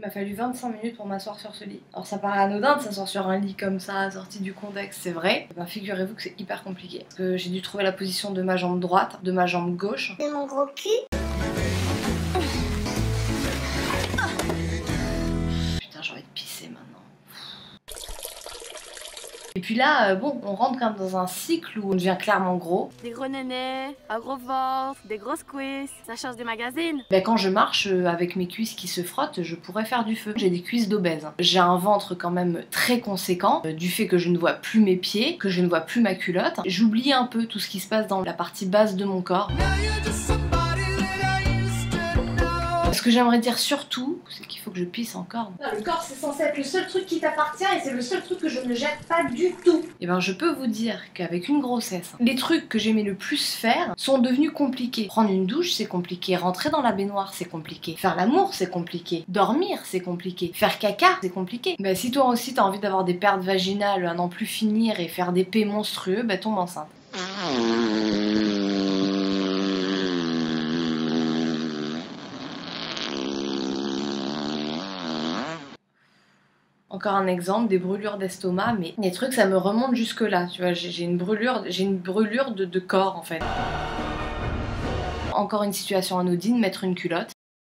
Il m'a fallu 25 minutes pour m'asseoir sur ce lit. Alors ça paraît anodin de s'asseoir sur un lit comme ça, sorti du contexte, c'est vrai. Ben, figurez-vous que c'est hyper compliqué. Parce que j'ai dû trouver la position de ma jambe droite, de ma jambe gauche. De mon gros cul. Putain, j'ai envie de pisser maintenant. Et puis là, bon, on rentre quand même dans un cycle où on devient clairement gros. Des gros nénés, un gros ventre, des grosses cuisses, ça change des magazines. Ben, quand je marche avec mes cuisses qui se frottent, je pourrais faire du feu. J'ai des cuisses d'obèse. J'ai un ventre quand même très conséquent, du fait que je ne vois plus mes pieds, que je ne vois plus ma culotte. J'oublie un peu tout ce qui se passe dans la partie basse de mon corps. Ce que j'aimerais dire surtout, c'est qu'il faut que je pisse encore. Le corps, c'est censé être le seul truc qui t'appartient et c'est le seul truc que je ne jette pas du tout. Et ben, je peux vous dire qu'avec une grossesse, les trucs que j'aimais le plus faire sont devenus compliqués. Prendre une douche, c'est compliqué. Rentrer dans la baignoire, c'est compliqué. Faire l'amour, c'est compliqué. Dormir, c'est compliqué. Faire caca, c'est compliqué. Ben, si toi aussi t'as envie d'avoir des pertes vaginales à n'en plus finir et faire des pets monstrueux, ben tombe enceinte. Encore un exemple, des brûlures d'estomac, mais des trucs, ça me remonte jusque là, tu vois, j'ai une brûlure de corps en fait. Encore une situation anodine, mettre une culotte.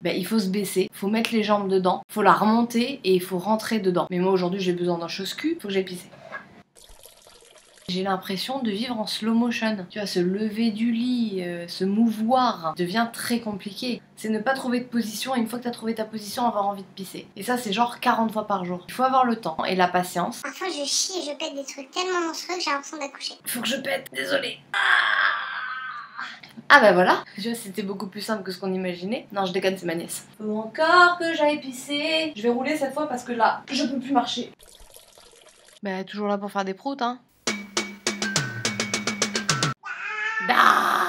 Ben, il faut se baisser, faut mettre les jambes dedans, faut la remonter et il faut rentrer dedans. Mais moi aujourd'hui j'ai besoin d'un chausse-cul, faut que j'aille pisser. J'ai l'impression de vivre en slow motion. Tu vois, se lever du lit, se mouvoir, devient très compliqué. C'est ne pas trouver de position et une fois que t'as trouvé ta position, avoir envie de pisser. Et ça, c'est genre 40 fois par jour. Il faut avoir le temps et la patience. Parfois, je chie et je pète des trucs tellement monstrueux que j'ai l'impression d'accoucher. Faut que je pète, désolée. Ah bah voilà, tu vois, c'était beaucoup plus simple que ce qu'on imaginait. Non, je déconne, c'est ma nièce. Faut encore que j'aille pisser. Je vais rouler cette fois parce que là, je peux plus marcher. Bah toujours là pour faire des proutes, hein. Ah